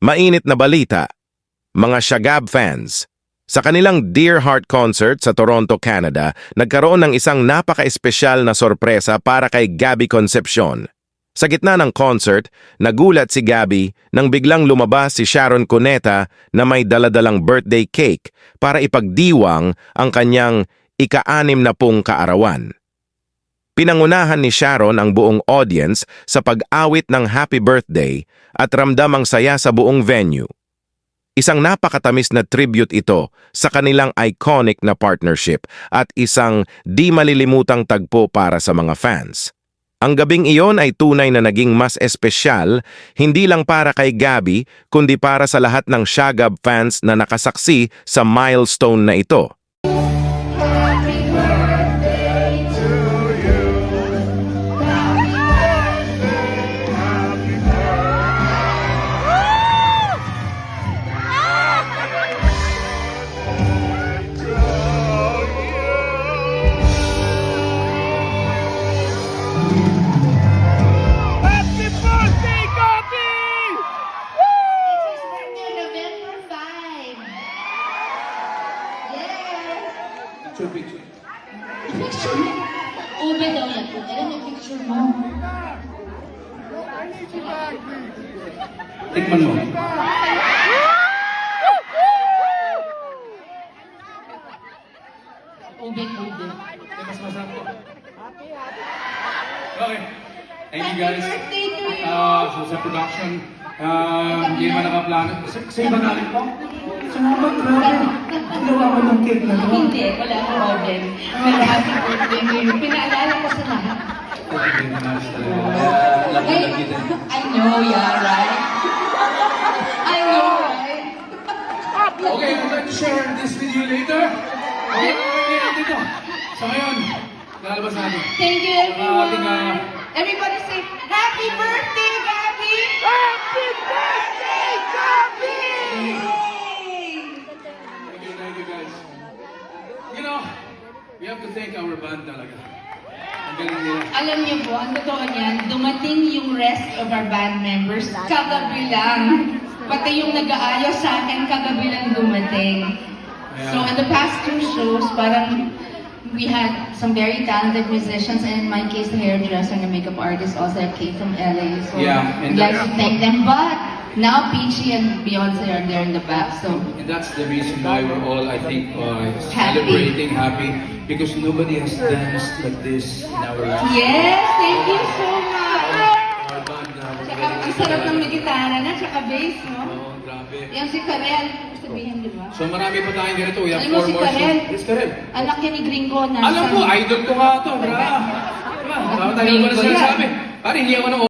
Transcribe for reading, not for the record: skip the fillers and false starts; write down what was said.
Mainit na balita, mga Shagab fans. Sa kanilang Dear Heart concert sa Toronto, Canada, nagkaroon ng isang napaka-espesyal na sorpresa para kay Gabby Concepcion. Sa gitna ng concert, nagulat si Gabby nang biglang lumabas si Sharon Cuneta na may daladalang birthday cake para ipagdiwang ang kanyang ika-60 kaarawan. Pinangunahan ni Sharon ang buong audience sa pag-awit ng happy birthday at ramdam ang saya sa buong venue. Isang napakatamis na tribute ito sa kanilang iconic na partnership at isang di malilimutang tagpo para sa mga fans. Ang gabing iyon ay tunay na naging mas espesyal, hindi lang para kay Gabby, kundi para sa lahat ng Shagab fans na nakasaksi sa milestone na ito. Picture. Picture mo? Ube daw yan. Alam yung picture mo. Tikman mo. Ube. Mas masarap to. Okay. Thank you guys. Happy birthday to you! Sa production, hindi naman nakaplano. Sa iba namin po? Salamat, grabe. Ginawa ko ng cake na to. Hindi, wala akong problem. Pero happy birthday to you. Pinaalala ko sa lahat. Very nice talaga. I know, yeah, right? I know, right? Okay, I'm going to share this video later. Okay, dito. So ngayon, lalabas natin. Thank you, everyone. Ating, Everybody say, Happy birthday, Gabby! Happy birthday, Gabby! Thank you guys. You know, we have to thank our band talaga. Ang galing nila. Alam niyo po, ang totoo niyan, dumating yung rest of our band members kagabi lang. Pati yung nag-aayos sa akin, kagabi lang dumating. So, in the past 2 shows, parang we had some very talented musicians, and in my case, the hairdresser and the makeup artist also came from LA. So, Yeah, and I'd like to thank them. But now, Peachy and Beyonce are there in the back. So, And that's the reason why we're all, I think, celebrating, happy, because nobody has danced like this in our lives. yes, thank you so much. Our band, we're Tsaka, very ang sarap ng may gitara na, tsaka bass, no? Oo, grabe. Yung si Karel, sabihin, di ba? So marami pa tayong ganito. We have Alam mo 4 si more Karel? shows. Yes, Karel. Anak niya ni Gringo na. Alam ko, idol ko nga ito. Diba? Tama tayo Gringo pa na yan. sinasabi. Pare, hindi ako ng